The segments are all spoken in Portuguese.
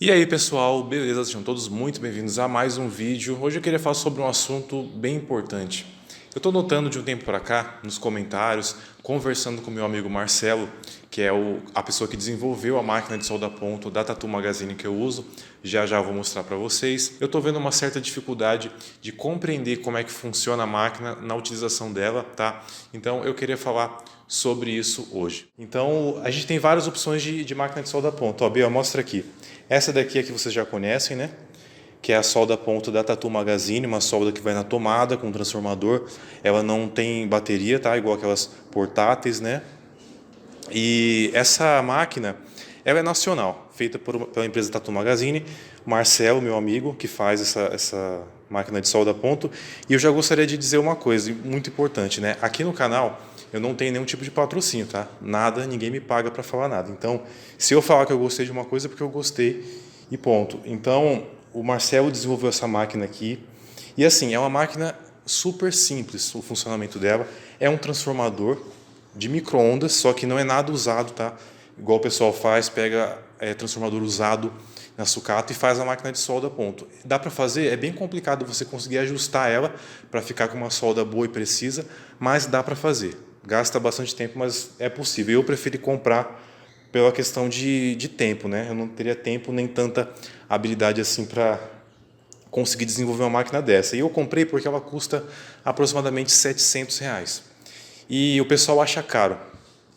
E aí pessoal, beleza? Sejam todos muito bem-vindos a mais um vídeo. Hoje eu queria falar sobre um assunto bem importante. Eu estou notando de um tempo para cá, nos comentários, conversando com meu amigo Marcelo, que é a pessoa que desenvolveu a máquina de solda a ponto da Tatu Magazine que eu uso. Já já vou mostrar para vocês. Eu estou vendo uma certa dificuldade de compreender como é que funciona a máquina na utilização dela, tá? Então eu queria falar sobre isso hoje. Então a gente tem várias opções de máquina de solda a ponto. Ó, Bia, mostra aqui. Essa daqui é que vocês já conhecem, né? Que é a solda a ponto da Tatu Magazine, uma solda que vai na tomada com transformador. Ela não tem bateria, tá? Igual aquelas portáteis, né? E essa máquina, ela é nacional, feita pela empresa Tatu Magazine. Marcelo, meu amigo, que faz essa máquina de solda a ponto. E eu já gostaria de dizer uma coisa muito importante, né? Aqui no canal eu não tenho nenhum tipo de patrocínio, tá? Nada, ninguém me paga para falar nada. Então, se eu falar que eu gostei de uma coisa, é porque eu gostei e ponto. Então, o Marcelo desenvolveu essa máquina aqui. E assim, é uma máquina super simples o funcionamento dela. É um transformador de micro-ondas, só que não é nada usado, tá? Igual o pessoal faz, pega transformador usado na sucata e faz a máquina de solda a ponto. Dá para fazer, é bem complicado você conseguir ajustar ela para ficar com uma solda boa e precisa, mas dá para fazer. Gasta bastante tempo, mas é possível. Eu preferi comprar pela questão de tempo, né? Eu não teria tempo nem tanta habilidade assim para conseguir desenvolver uma máquina dessa. E eu comprei porque ela custa aproximadamente R$ 700. E o pessoal acha caro.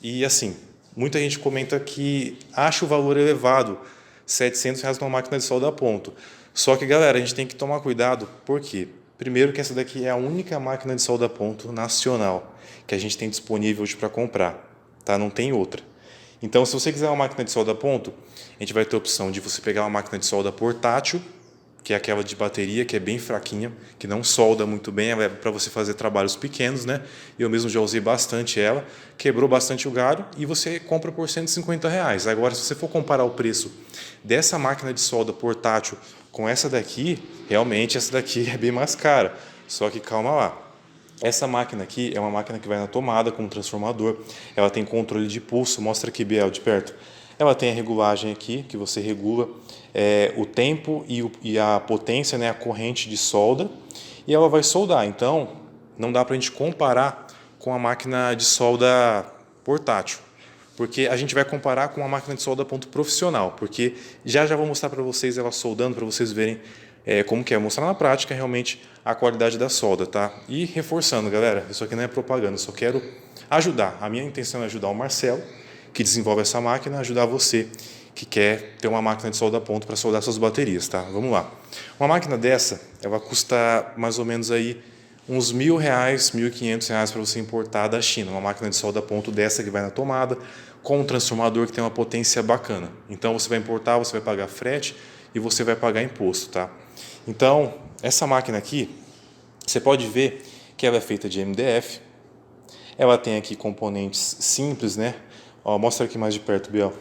E assim, muita gente comenta que acha o valor elevado, R$ 700 numa máquina de solda a ponto. Só que, galera, a gente tem que tomar cuidado, por quê? Primeiro que essa daqui é a única máquina de solda a ponto nacional que a gente tem disponível hoje para comprar, tá? Não tem outra. Então, se você quiser uma máquina de solda a ponto, a gente vai ter a opção de você pegar uma máquina de solda portátil, que é aquela de bateria, que é bem fraquinha, que não solda muito bem, ela é para você fazer trabalhos pequenos, né? Eu mesmo já usei bastante ela, quebrou bastante o galho e você compra por R$ 150. Agora, se você for comparar o preço dessa máquina de solda portátil com essa daqui, realmente essa daqui é bem mais cara. Só que calma lá. Essa máquina aqui é uma máquina que vai na tomada com um transformador. Ela tem controle de pulso. Mostra aqui, Biel, de perto. Ela tem a regulagem aqui, que você regula o tempo e a potência, né, a corrente de solda. E ela vai soldar. Então, não dá para a gente comparar com a máquina de solda portátil. Porque a gente vai comparar com uma máquina de solda a ponto profissional. Porque já vou mostrar para vocês ela soldando, para vocês verem como que é, mostrar na prática realmente a qualidade da solda, tá? E reforçando, galera, isso aqui não é propaganda, eu só quero ajudar. A minha intenção é ajudar o Marcelo, que desenvolve essa máquina, ajudar você que quer ter uma máquina de solda a ponto para soldar suas baterias, tá? Vamos lá. Uma máquina dessa, ela custa mais ou menos aí uns R$ 1.000, R$ 1.500 para você importar da China. Uma máquina de solda a ponto dessa que vai na tomada, com um transformador que tem uma potência bacana. Então você vai importar, você vai pagar frete e você vai pagar imposto, tá? Então, essa máquina aqui, você pode ver que ela é feita de MDF. Ela tem aqui componentes simples, né? Ó, mostra aqui mais de perto, Biel.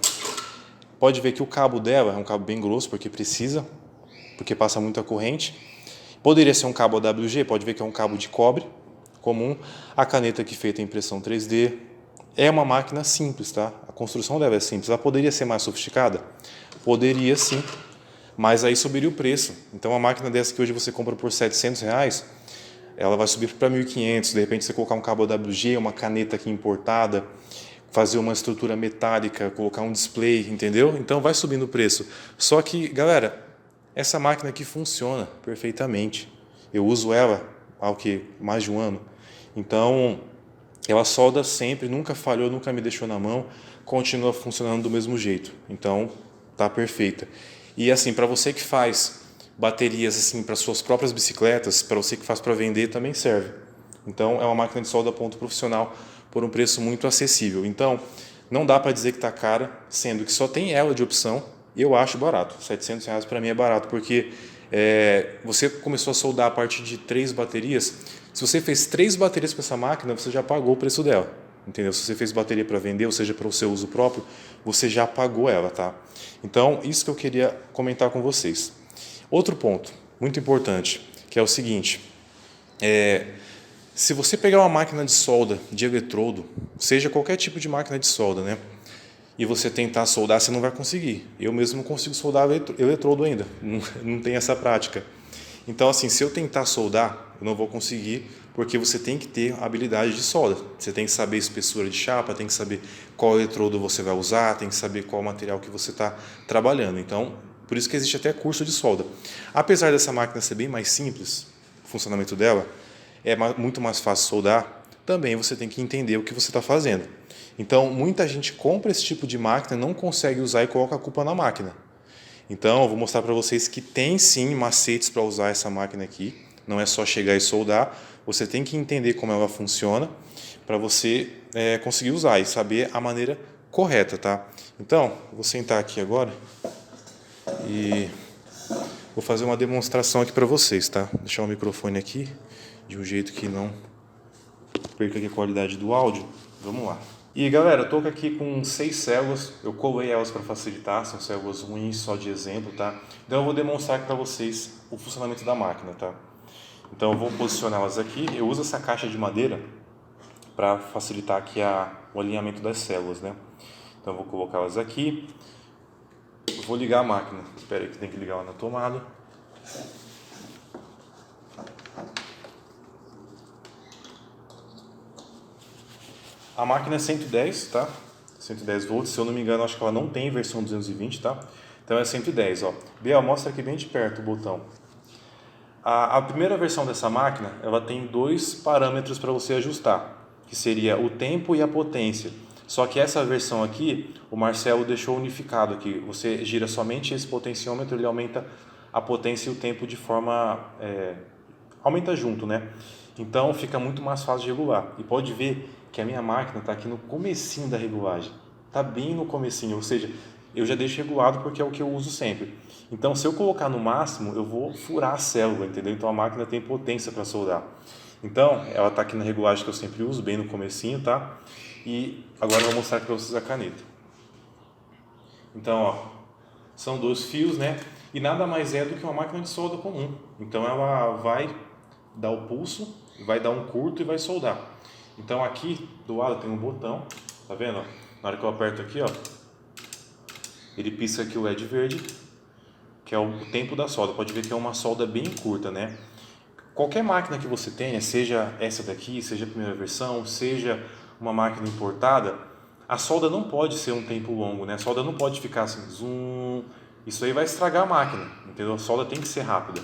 Pode ver que o cabo dela é um cabo bem grosso, porque precisa, porque passa muita corrente. Poderia ser um cabo AWG, pode ver que é um cabo de cobre comum. A caneta aqui feita em impressão 3D. É uma máquina simples, tá? A construção dela é simples. Ela poderia ser mais sofisticada? Poderia sim, mas aí subiria o preço. Então, uma máquina dessa que hoje você compra por R$ 700, ela vai subir para 1.500. De repente, você colocar um cabo AWG, uma caneta aqui importada, fazer uma estrutura metálica, colocar um display, entendeu? Então, vai subindo o preço. Só que, galera, essa máquina aqui funciona perfeitamente. Eu uso ela há mais de um ano. Então, ela solda sempre, nunca falhou, nunca me deixou na mão, continua funcionando do mesmo jeito. Então, tá perfeita. E assim, para você que faz baterias assim para suas próprias bicicletas, para você que faz para vender também serve. Então, é uma máquina de solda a ponto profissional por um preço muito acessível. Então, não dá para dizer que está cara, sendo que só tem ela de opção. E eu acho barato. R$ 700 para mim é barato, porque você começou a soldar a partir de 3 baterias. Se você fez 3 baterias com essa máquina, você já pagou o preço dela. Entendeu? Se você fez bateria para vender, ou seja, para o seu uso próprio, você já pagou ela, tá? Então, isso que eu queria comentar com vocês. Outro ponto, muito importante, que é o seguinte. Se você pegar uma máquina de solda, de eletrodo, seja qualquer tipo de máquina de solda, né? e você tentar soldar, você não vai conseguir. Eu mesmo não consigo soldar eletrodo ainda, não tenho essa prática. Então, assim, se eu tentar soldar, eu não vou conseguir, porque você tem que ter habilidade de solda. Você tem que saber a espessura de chapa, tem que saber qual eletrodo você vai usar, tem que saber qual material que você está trabalhando. Então, por isso que existe até curso de solda. Apesar dessa máquina ser bem mais simples, o funcionamento dela é muito mais fácil soldar, também você tem que entender o que você está fazendo. Então, muita gente compra esse tipo de máquina, não consegue usar e coloca a culpa na máquina. Então, eu vou mostrar para vocês que tem sim macetes para usar essa máquina aqui. Não é só chegar e soldar. Você tem que entender como ela funciona para você conseguir usar e saber a maneira correta, tá? Então, vou sentar aqui agora e vou fazer uma demonstração aqui para vocês, tá? Vou deixar o microfone aqui de um jeito que não perca aqui a qualidade do áudio. Vamos lá. E galera, eu tô aqui com 6 células, eu colei elas para facilitar, são células ruins só de exemplo, tá? Então eu vou demonstrar aqui para vocês o funcionamento da máquina, tá? Então eu vou posicioná-las aqui, eu uso essa caixa de madeira para facilitar aqui o alinhamento das células, né? Então eu vou colocá-las aqui, eu vou ligar a máquina, espera aí que tem que ligar ela na tomada. A máquina é 110, tá? 110 volts, se eu não me engano, acho que ela não tem versão 220, tá? Então é 110, ó. Bia, mostra aqui bem de perto o botão. A primeira versão dessa máquina, ela tem 2 parâmetros para você ajustar, que seria o tempo e a potência. Só que essa versão aqui, o Marcelo deixou unificado aqui. Você gira somente esse potenciômetro, ele aumenta a potência e o tempo de forma... aumenta junto, né? Então fica muito mais fácil de regular. E pode ver que a minha máquina está aqui no comecinho da regulagem. Está bem no comecinho, ou seja, eu já deixo regulado porque é o que eu uso sempre. Então se eu colocar no máximo, eu vou furar a célula, entendeu? Então a máquina tem potência para soldar. Então ela está aqui na regulagem que eu sempre uso, bem no comecinho, tá? E agora eu vou mostrar para vocês a caneta. Então, ó, são 2 fios, né? E nada mais é do que uma máquina de solda comum. Então ela vai dar o pulso, vai dar um curto e vai soldar. Então aqui do lado tem um botão, tá vendo? Na hora que eu aperto aqui, ó, ele pisca aqui o LED verde, que é o tempo da solda. Pode ver que é uma solda bem curta, né? Qualquer máquina que você tenha, seja essa daqui, seja a primeira versão, seja uma máquina importada, a solda não pode ser um tempo longo, né? A solda não pode ficar assim, zoom. Isso aí vai estragar a máquina, entendeu? A solda tem que ser rápida.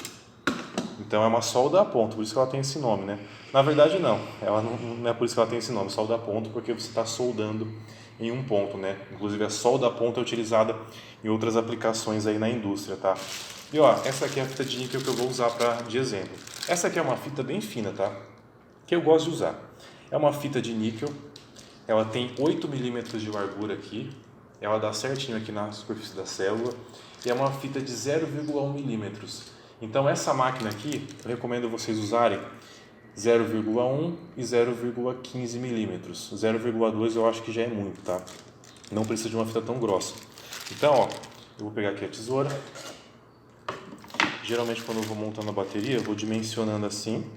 Então é uma solda a ponto, por isso que ela tem esse nome, né? Na verdade não, ela não é por isso que ela tem esse nome, solda a ponto, porque você está soldando em um ponto, né? Inclusive a solda a ponto é utilizada em outras aplicações aí na indústria, tá? E ó, essa aqui é a fita de níquel que eu vou usar de exemplo. Essa aqui é uma fita bem fina, tá? Que eu gosto de usar. É uma fita de níquel, ela tem 8 milímetros de largura aqui, ela dá certinho aqui na superfície da célula, e é uma fita de 0,1 milímetros. Então essa máquina aqui, eu recomendo vocês usarem 0,1 e 0,15 milímetros. 0,2 eu acho que já é muito, tá? Não precisa de uma fita tão grossa. Então, ó, eu vou pegar aqui a tesoura. Geralmente quando eu vou montando a bateria, eu vou dimensionando assim.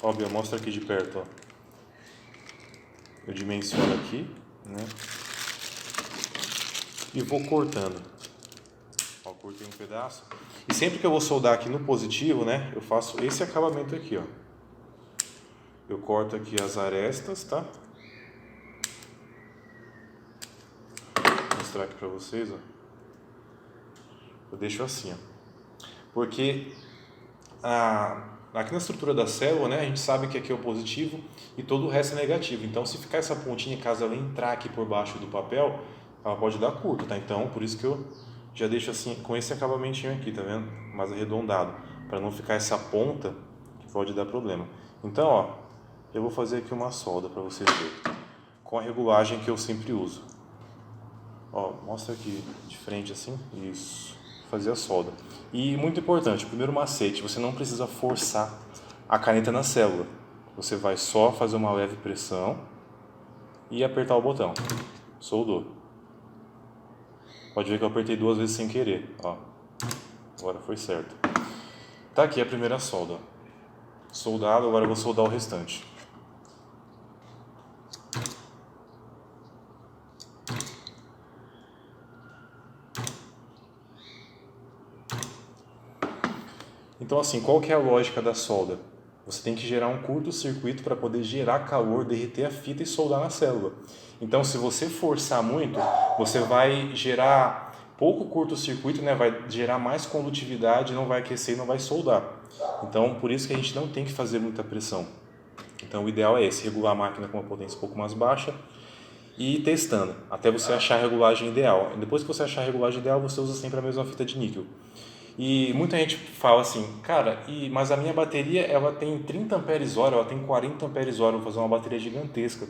Óbvio, mostra aqui de perto, ó. Eu dimensiono aqui, né? E vou cortando. Ó, cortei um pedaço. E sempre que eu vou soldar aqui no positivo, né? Eu faço esse acabamento aqui, ó. Eu corto aqui as arestas, tá? Vou mostrar aqui pra vocês, ó. Eu deixo assim, ó. Porque aqui na estrutura da célula, né? A gente sabe que aqui é o positivo e todo o resto é negativo. Então, se ficar essa pontinha, caso ela entrar aqui por baixo do papel, ela pode dar curto, tá? Então, por isso que eu já deixo assim, com esse acabamentinho aqui, tá vendo? Mais arredondado, para não ficar essa ponta que pode dar problema. Então, ó, eu vou fazer aqui uma solda para vocês verem, com a regulagem que eu sempre uso. Ó, mostra aqui de frente assim, isso, fazer a solda. E muito importante, o primeiro macete, você não precisa forçar a caneta na célula. Você vai só fazer uma leve pressão e apertar o botão. Soldou. Pode ver que eu apertei 2 vezes sem querer, ó. Agora foi certo. Tá aqui a primeira solda, ó. Soldado, agora eu vou soldar o restante. Então assim, qual que é a lógica da solda? Você tem que gerar um curto-circuito para poder gerar calor, derreter a fita e soldar na célula. Então se você forçar muito, você vai gerar pouco curto-circuito, né? Vai gerar mais condutividade, não vai aquecer e não vai soldar. Então por isso que a gente não tem que fazer muita pressão. Então o ideal é esse, regular a máquina com uma potência um pouco mais baixa e ir testando, até você achar a regulagem ideal. Depois que você achar a regulagem ideal, você usa sempre a mesma fita de níquel. E muita gente fala assim, cara, mas a minha bateria ela tem 30 amperes hora, ela tem 40 amperes hora, vou fazer uma bateria gigantesca.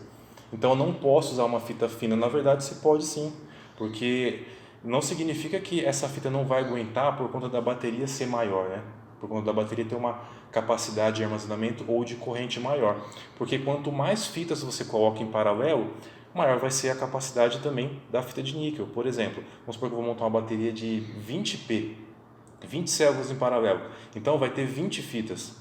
Então eu não posso usar uma fita fina. Na verdade você pode sim, porque não significa que essa fita não vai aguentar por conta da bateria ser maior, né? Por conta da bateria ter uma capacidade de armazenamento ou de corrente maior. Porque quanto mais fitas você coloca em paralelo, maior vai ser a capacidade também da fita de níquel. Por exemplo, vamos supor que eu vou montar uma bateria de 20P, 20 células em paralelo. Então vai ter 20 fitas.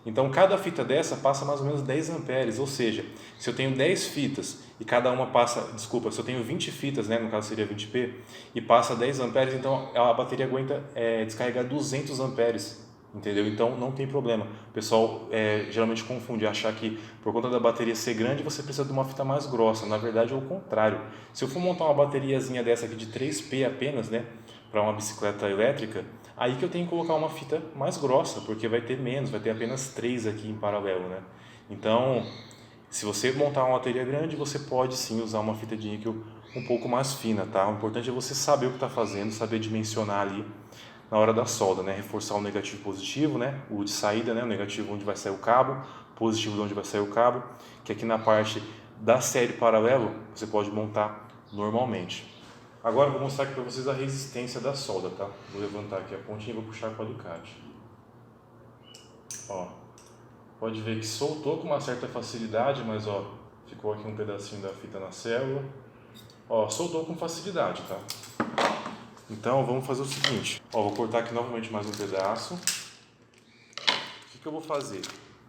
Então cada fita dessa passa mais ou menos 10 amperes, ou seja, se eu tenho 10 fitas e cada uma passa, desculpa, se eu tenho 20 fitas, né, no caso seria 20P, e passa 10 amperes, então a bateria aguenta descarregar 200 amperes, entendeu? Então não tem problema. O pessoal geralmente confunde, achar que por conta da bateria ser grande você precisa de uma fita mais grossa. Na verdade é o contrário. Se eu for montar uma bateriazinha dessa aqui de 3P apenas, né, para uma bicicleta elétrica, aí que eu tenho que colocar uma fita mais grossa, porque vai ter menos, vai ter apenas 3 aqui em paralelo, né? Então, se você montar uma bateria grande, você pode sim usar uma fita de níquel um pouco mais fina, tá? O importante é você saber o que está fazendo, saber dimensionar ali na hora da solda, né? Reforçar o negativo e positivo, né? O de saída, né? O negativo onde vai sair o cabo, positivo de onde vai sair o cabo, que aqui na parte da série paralelo você pode montar normalmente. Agora eu vou mostrar aqui para vocês a resistência da solda, tá? Vou levantar aqui a pontinha e vou puxar com o alicate. Ó, pode ver que soltou com uma certa facilidade, mas ó, ficou aqui um pedacinho da fita na célula. Ó, soltou com facilidade, tá? Então vamos fazer o seguinte, ó, vou cortar aqui novamente mais um pedaço. O que eu vou fazer?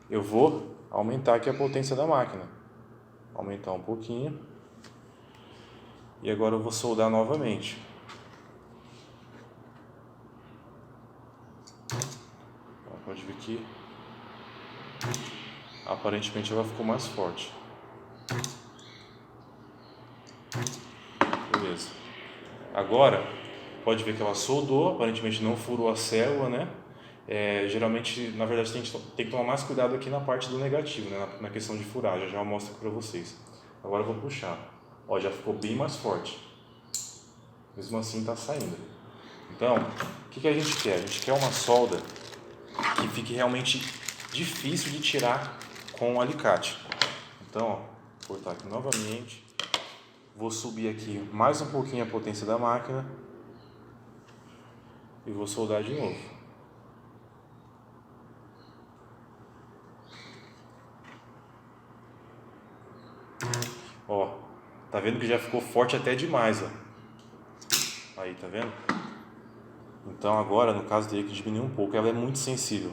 Eu vou aumentar aqui a potência da máquina. Aumentar um pouquinho. E agora eu vou soldar novamente. Ó, pode ver que aparentemente ela ficou mais forte. Beleza. Agora, pode ver que ela soldou, aparentemente não furou a célula, né? Geralmente, na verdade, tem que tomar mais cuidado aqui na parte do negativo, né? Na questão de furar, já eu mostro aqui para vocês. Agora eu vou puxar. Ó, já ficou bem mais forte. Mesmo assim está saindo. Então, o que a gente quer? A gente quer uma solda que fique realmente difícil de tirar com o alicate. Então, ó, vou cortar aqui novamente. Vou subir aqui mais um pouquinho a potência da máquina. E vou soldar de novo. Ó, tá vendo que já ficou forte até demais, ó. Aí, tá vendo? Então agora, no caso, teria que diminuir um pouco. Ela é muito sensível,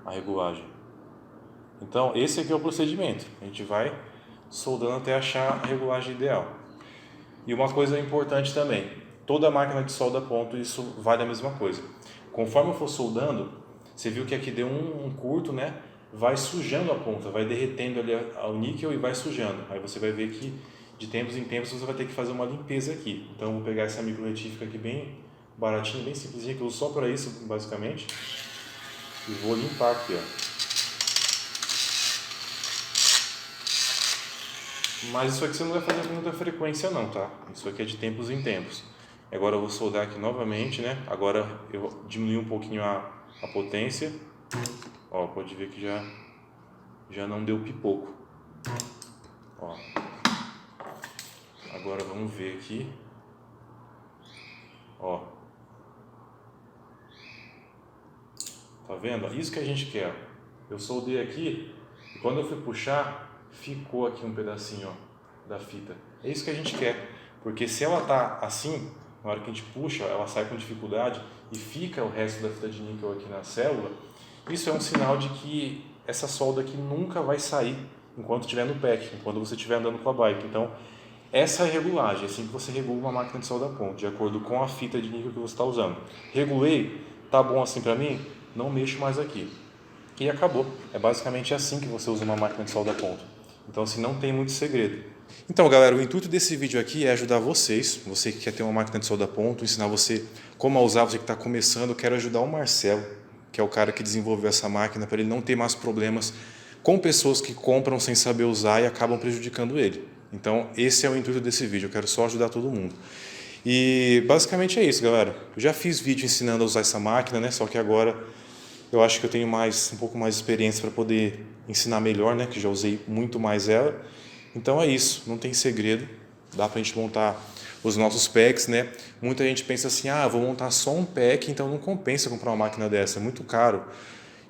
a regulagem. Então esse aqui é o procedimento. A gente vai soldando até achar a regulagem ideal. E uma coisa importante também, toda máquina de solda a ponto, isso vale a mesma coisa. Conforme eu for soldando, você viu que aqui deu um curto, né? Vai sujando a ponta, vai derretendo ali o níquel e vai sujando. Aí você vai ver que de tempos em tempos você vai ter que fazer uma limpeza aqui. Então eu vou pegar essa micro retífica aqui bem baratinha, bem simplesinha, que eu uso só para isso basicamente. E vou limpar aqui, ó. Mas isso aqui você não vai fazer com muita frequência não, tá? Isso aqui é de tempos em tempos. Agora eu vou soldar aqui novamente, né? Agora eu diminui um pouquinho a potência. Ó, pode ver que já não deu pipoco. Ó. Agora vamos ver aqui. Ó. Tá vendo? Isso que a gente quer. Eu soldei aqui e quando eu fui puxar, ficou aqui um pedacinho, ó, da fita. É isso que a gente quer, porque se ela tá assim, na hora que a gente puxa, ela sai com dificuldade e fica o resto da fita de níquel aqui na célula, isso é um sinal de que essa solda aqui nunca vai sair enquanto estiver no pack, enquanto você estiver andando com a bike. Então, essa é a regulagem, assim que você regula uma máquina de solda a ponto, de acordo com a fita de níquel que você está usando. Regulei, Tá bom assim para mim? Não mexo mais aqui. E acabou. É basicamente assim que você usa uma máquina de solda a ponto. Então, assim, não tem muito segredo. Então, galera, o intuito desse vídeo aqui é ajudar vocês, você que quer ter uma máquina de solda a ponto, ensinar você como a usar, você que está começando. Eu quero ajudar o Marcelo, que é o cara que desenvolveu essa máquina, para ele não ter mais problemas com pessoas que compram sem saber usar e acabam prejudicando ele. Então, esse é o intuito desse vídeo, eu quero só ajudar todo mundo. E basicamente é isso, galera. Eu já fiz vídeo ensinando a usar essa máquina, né? Só que agora eu acho que eu tenho um pouco mais de experiência para poder ensinar melhor, né? Que já usei muito mais ela. Então é isso, não tem segredo. Dá para a gente montar os nossos packs, né? Muita gente pensa assim, vou montar só um pack, então não compensa comprar uma máquina dessa, é muito caro.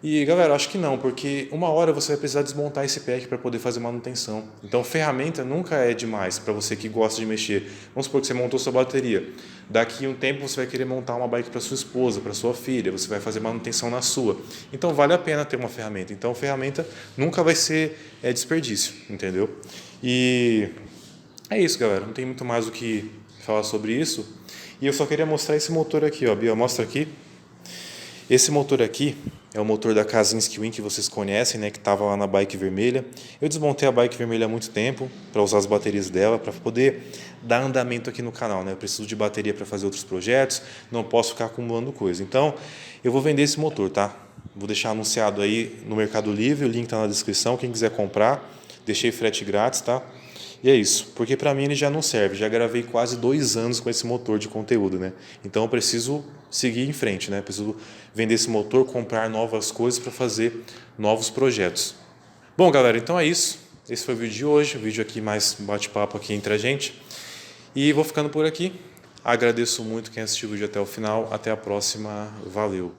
E galera, acho que não, porque uma hora você vai precisar desmontar esse pack para poder fazer manutenção. Então ferramenta nunca é demais para você que gosta de mexer. Vamos supor que você montou sua bateria. Daqui a um tempo você vai querer montar uma bike para sua esposa, para sua filha, você vai fazer manutenção na sua. Então vale a pena ter uma ferramenta. Então ferramenta nunca vai ser desperdício, entendeu? E é isso, galera. Não tem muito mais o que falar sobre isso. E eu só queria mostrar esse motor aqui, ó. Bia, mostra aqui. Esse motor aqui é o motor da Kazinski Win que vocês conhecem, né, que estava lá na bike vermelha. Eu desmontei a bike vermelha há muito tempo para usar as baterias dela, para poder dar andamento aqui no canal, né? Eu preciso de bateria para fazer outros projetos, não posso ficar acumulando coisa. Então, eu vou vender esse motor, tá? Vou deixar anunciado aí no Mercado Livre, o link está na descrição, quem quiser comprar, deixei frete grátis, tá? E é isso, porque para mim ele já não serve, já gravei quase 2 anos com esse motor de conteúdo, né? Então eu preciso seguir em frente, né? Preciso vender esse motor, comprar novas coisas para fazer novos projetos. Bom, galera, então é isso. Esse foi o vídeo de hoje, o vídeo aqui mais bate-papo aqui entre a gente. E vou ficando por aqui. Agradeço muito quem assistiu o vídeo até o final. Até a próxima. Valeu!